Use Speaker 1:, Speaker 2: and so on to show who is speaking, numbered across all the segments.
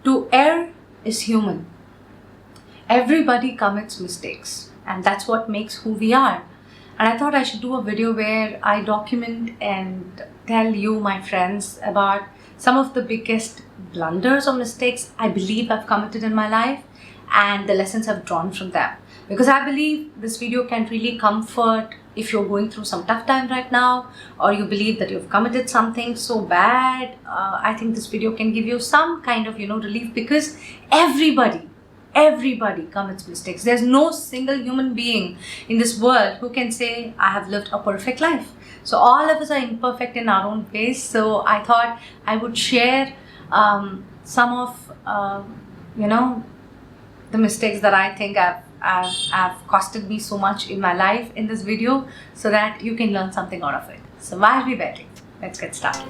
Speaker 1: To err is human. Everybody commits mistakes, and that's what makes who we are. And I thought I should do a video where I document and tell you, my friends, about some of the biggest blunders or mistakes I believe I've committed in my life and the lessons I've drawn from them. Because I believe this video can really comfort if you're going through some tough time right now, or you believe that you've committed something so bad. I think this video can give you some kind of relief, because everybody commits mistakes. There's no single human being in this world who can say, I have lived a perfect life. So all of us are imperfect in our own ways. So I thought I would share some of the mistakes that I think have costed me so much in my life in this video, so that you can learn something out of it. So why are we waiting? Let's get started.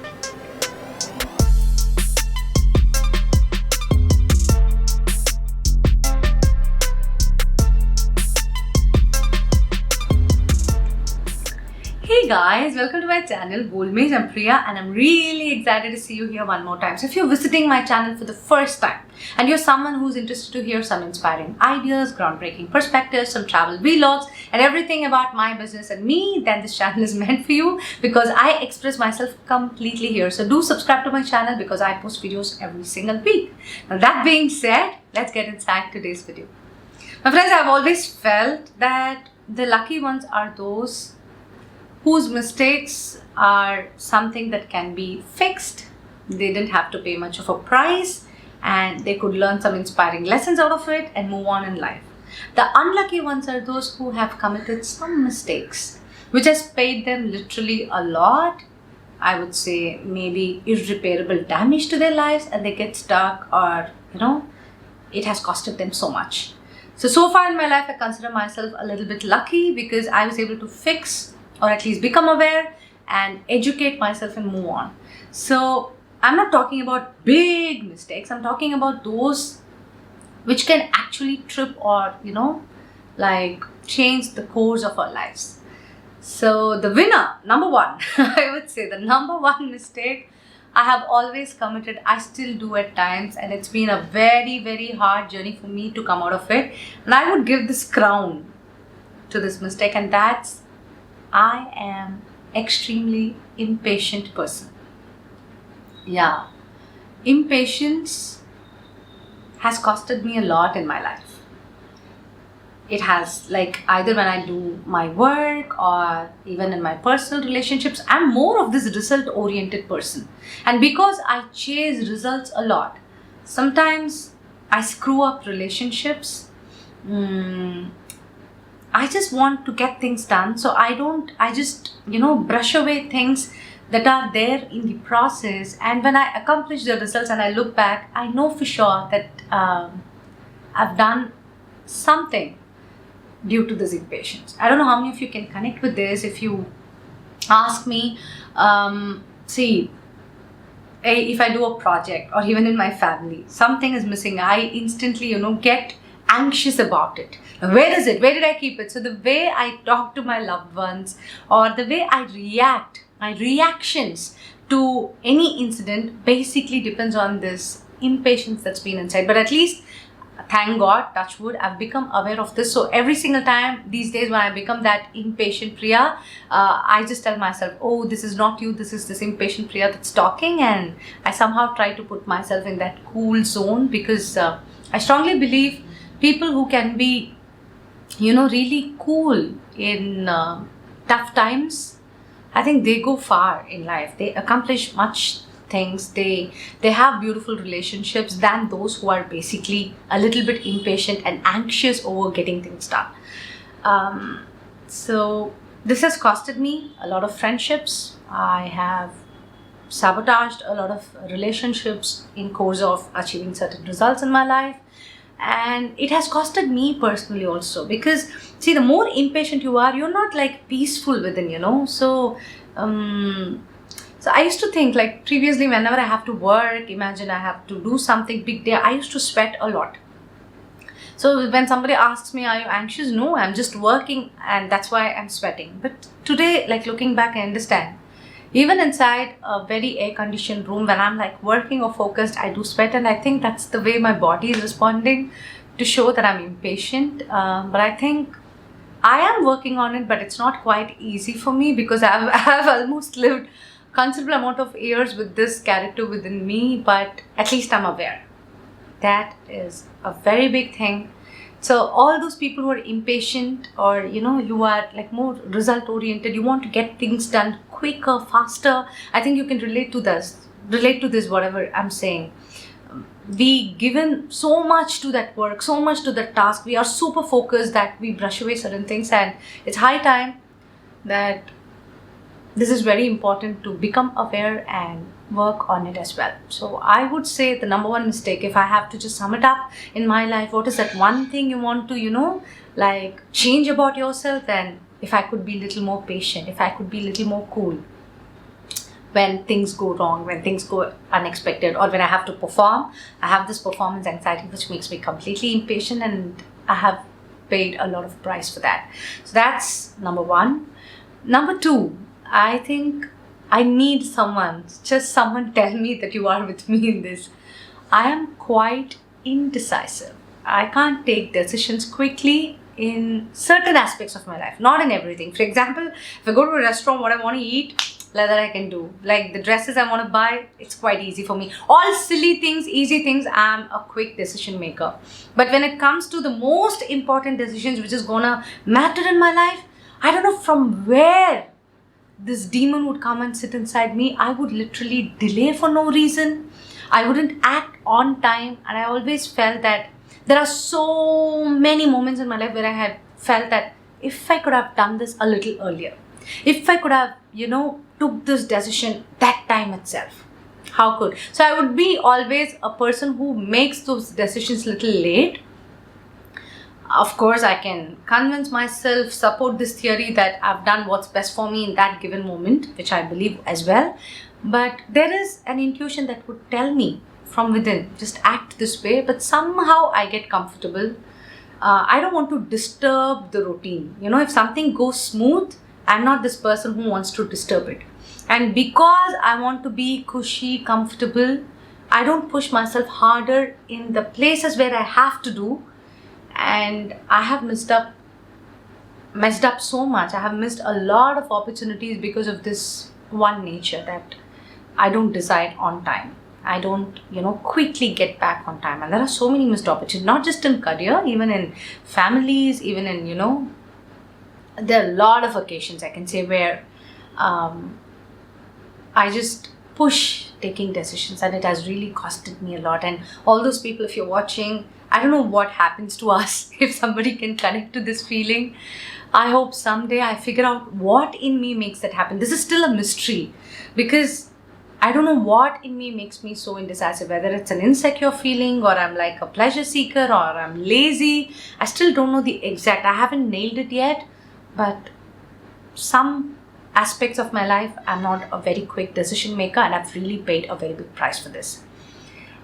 Speaker 1: Hey guys, welcome to my channel Goldmaze. I'm Priya and I'm really excited to see you here one more time. So if you're visiting my channel for the first time and you're someone who's interested to hear some inspiring ideas, groundbreaking perspectives, some travel vlogs and everything about my business and me, then this channel is meant for you, because I express myself completely here. So do subscribe to my channel because I post videos every single week. Now that being said, let's get inside today's video. My friends, I've always felt that the lucky ones are those whose mistakes are something that can be fixed. They didn't have to pay much of a price and they could learn some inspiring lessons out of it and move on in life. The unlucky ones are those who have committed some mistakes which has paid them literally a lot. I would say maybe irreparable damage to their lives, and they get stuck, or it has costed them so much. So far in my life, I consider myself a little bit lucky because I was able to fix, or at least become aware and educate myself and move on. So I'm not talking about big mistakes. I'm talking about those which can actually trip or, change the course of our lives. So the winner, number one, I would say the number one mistake I have always committed, I still do at times, and it's been a very, very hard journey for me to come out of it. And I would give this crown to this mistake, and that's, I am extremely impatient person. Yeah, impatience has costed me a lot in my life. It has, either when I do my work or even in my personal relationships, I'm more of this result oriented person. And because I chase results a lot, sometimes I screw up relationships. I just want to get things done. So I just brush away things that are there in the process. And when I accomplish the results and I look back, I know for sure that I've done something due to this impatience. I don't know how many of you can connect with this. If you ask me, if I do a project or even in my family, something is missing, I instantly, get anxious about it. Where is it? Where did I keep it? So the way I talk to my loved ones, or the way I react, my reactions to any incident basically depends on this impatience that's been inside. But at least, thank God, touch wood, I've become aware of this. So every single time these days when I become that impatient Priya, I just tell myself, oh, this is not you, this is this impatient Priya that's talking. And I somehow try to put myself in that cool zone, because I strongly believe people who can be, really cool in tough times, I think they go far in life. They accomplish much things. They have beautiful relationships than those who are basically a little bit impatient and anxious over getting things done. So this has costed me a lot of friendships. I have sabotaged a lot of relationships in course of achieving certain results in my life. And it has costed me personally also, because see, the more impatient you are, you're not peaceful within, So I used to think, previously, whenever I have to work, imagine I have to do something big day, I used to sweat a lot. So when somebody asks me, are you anxious? No, I'm just working and that's why I'm sweating. But today, looking back, I understand Even inside a very air conditioned room, when I'm like working or focused, I do sweat, and I think that's the way my body is responding to show that I'm impatient. But I think I am working on it, but it's not quite easy for me because I've almost lived considerable amount of years with this character within me, but at least I'm aware. That is a very big thing. So all those people who are impatient, or you are like more result oriented, you want to get things done quicker, faster. I think you can relate to this whatever I'm saying. We given so much to that work, so much to that task. We are super focused that we brush away certain things, and it's high time that this is very important to become aware and work on it as well. So I would say the number one mistake, if I have to just sum it up in my life, what is that one thing you want to like change about yourself? Then if I could be a little more patient, if I could be a little more cool when things go wrong, when things go unexpected, or when I have to perform. I have this performance anxiety which makes me completely impatient, and I have paid a lot of price for that. So that's number one. Number two, I think I need someone tell me that you are with me in this. I am quite indecisive. I can't take decisions quickly in certain aspects of my life, not in everything. For example, if I go to a restaurant, what I want to eat, that I can do. Like the dresses I want to buy, it's quite easy for me. All silly things, easy things, I'm a quick decision maker. But when it comes to the most important decisions which is gonna matter in my life, I don't know from where this demon would come and sit inside me. I would literally delay for no reason. I wouldn't act on time, and I always felt that there are so many moments in my life where I had felt that if I could have done this a little earlier, if I could have, took this decision that time itself, how could? So I would be always a person who makes those decisions little late. Of course, I can convince myself, support this theory that I've done what's best for me in that given moment, which I believe as well. But there is an intuition that would tell me from within, just act this way, but somehow I get comfortable. I don't want to disturb the routine. If something goes smooth, I'm not this person who wants to disturb it. And because I want to be cushy, comfortable, I don't push myself harder in the places where I have to do. And I have messed up so much. I have missed a lot of opportunities because of this one nature, that I don't decide on time. I don't, quickly get back on time. And there are so many missed opportunities, not just in career, even in families, even in, there are a lot of occasions I can say where I just push taking decisions, and it has really costed me a lot. And all those people, if you're watching, I don't know what happens to us if somebody can connect to this feeling. I hope someday I figure out what in me makes that happen. This is still a mystery because I don't know what in me makes me so indecisive, whether it's an insecure feeling, or I'm like a pleasure seeker, or I'm lazy. I still don't know the exact, I haven't nailed it yet, but some aspects of my life, I'm not a very quick decision maker, and I've really paid a very big price for this.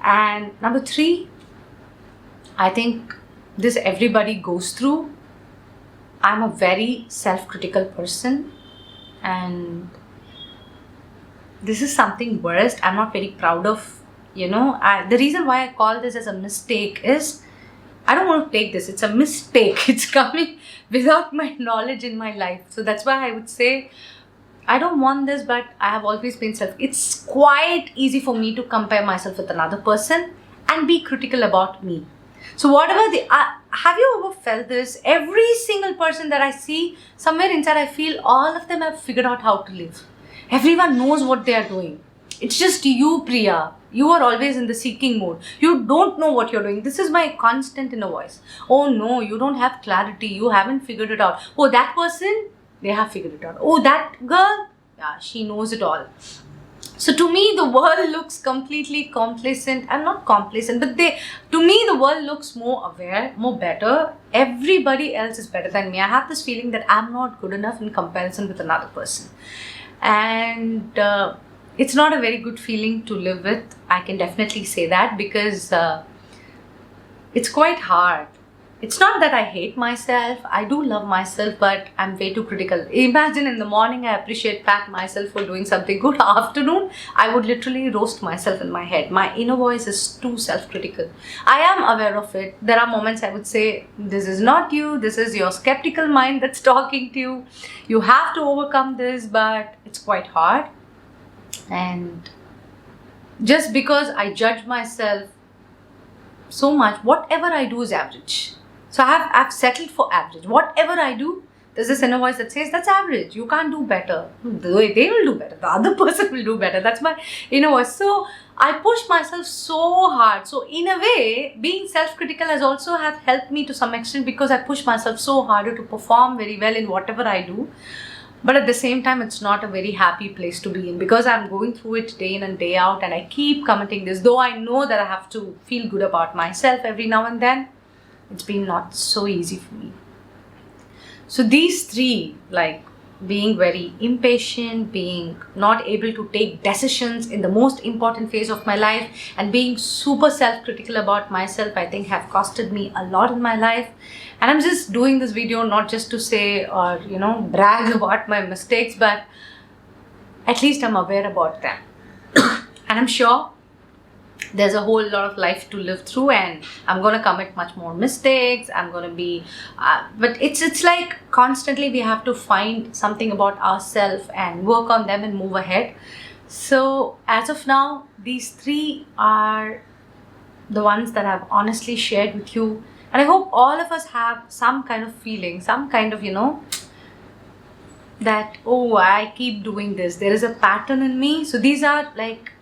Speaker 1: And number three, I think this everybody goes through. I'm a very self-critical person, and this is something worst I'm not very proud of. The reason why I call this as a mistake is I don't want to take this. It's a mistake. It's coming without my knowledge in my life. So that's why I would say I don't want this, but I have always been it's quite easy for me to compare myself with another person and be critical about me. So whatever have you ever felt this? Every single person that I see, somewhere inside I feel all of them have figured out how to live. Everyone knows what they are doing. It's just you, Priya. You are always in the seeking mode. You don't know what you're doing. This is my constant inner voice. Oh no, you don't have clarity. You haven't figured it out. Oh, that person, they have figured it out. Oh, that girl, yeah, she knows it all. So to me, the world looks completely complacent. I'm not complacent, but to me, the world looks more aware, more better. Everybody else is better than me. I have this feeling that I'm not good enough in comparison with another person. And it's not a very good feeling to live with. I can definitely say that because it's quite hard it's not that I hate myself. I do love myself, but I'm way too critical. Imagine in the morning, I pat myself for doing something good. Afternoon, I would literally roast myself in my head. My inner voice is too self-critical. I am aware of it. There are moments I would say, this is not you. This is your skeptical mind that's talking to you. You have to overcome this, but it's quite hard. And just because I judge myself so much, whatever I do is average. So I've settled for average. Whatever I do, there's this inner voice that says, that's average. You can't do better. They will do better. The other person will do better. That's my inner voice. So I push myself so hard. So in a way, being self-critical has also have helped me to some extent, because I push myself so harder to perform very well in whatever I do. But at the same time, it's not a very happy place to be in, because I'm going through it day in and day out, and I keep committing this. Though I know that I have to feel good about myself every now and then, it's been not so easy for me. So these three, like being very impatient, being not able to take decisions in the most important phase of my life, and being super self-critical about myself, I think have costed me a lot in my life. And I'm just doing this video not just to say or, brag about my mistakes, but at least I'm aware about them. And I'm sure there's a whole lot of life to live through, and I'm going to commit much more mistakes. I'm going to be, but it's like constantly we have to find something about ourselves and work on them and move ahead. So as of now, these three are the ones that I've honestly shared with you. And I hope all of us have some kind of feeling, some kind of, that, oh, I keep doing this. There is a pattern in me. So these are like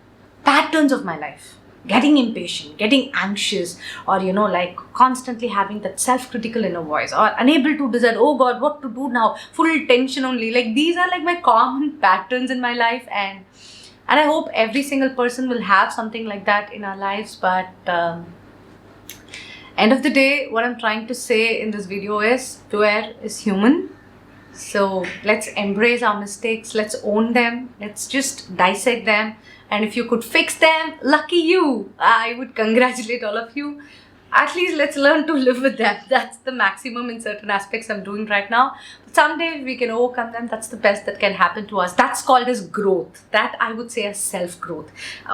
Speaker 1: patterns of my life. Getting impatient, getting anxious, or like constantly having that self-critical inner voice, or unable to decide, oh God, what to do now, full tension only. Like these are like my common patterns in my life, and I hope every single person will have something like that in our lives. But end of the day, what I'm trying to say in this video is, Tuer is human. So let's embrace our mistakes, let's own them, let's just dissect them. And if you could fix them, lucky you. I would congratulate all of you. At least let's learn to live with them. That's the maximum in certain aspects I'm doing right now. But someday if we can overcome them, that's the best that can happen to us. That's called as growth. That I would say as self-growth.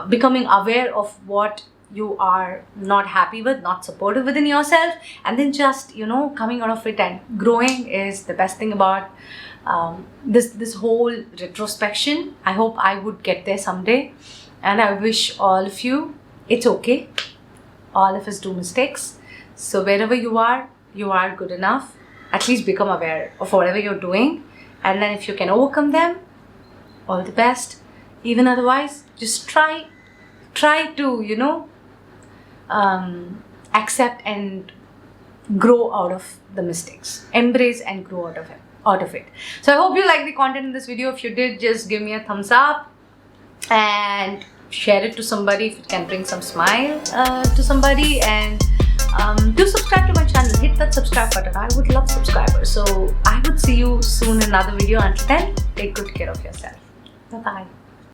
Speaker 1: Becoming aware of what you are not happy with, not supportive within yourself, and then just, coming out of it and growing is the best thing about this whole retrospection. I hope I would get there someday, and I wish all of you, it's okay. All of us do mistakes. So wherever you are good enough. At least become aware of whatever you're doing, and then if you can overcome them, all the best. Even otherwise, just try to accept and grow out of the mistakes. Embrace and grow out of it. So I hope you like the content in this video. If you did, just give me a thumbs up and share it to somebody if it can bring some smile to somebody. And do subscribe to my channel. Hit that subscribe button. I would love subscribers. So I would see you soon in another video. Until then, take good care of yourself. Bye-bye.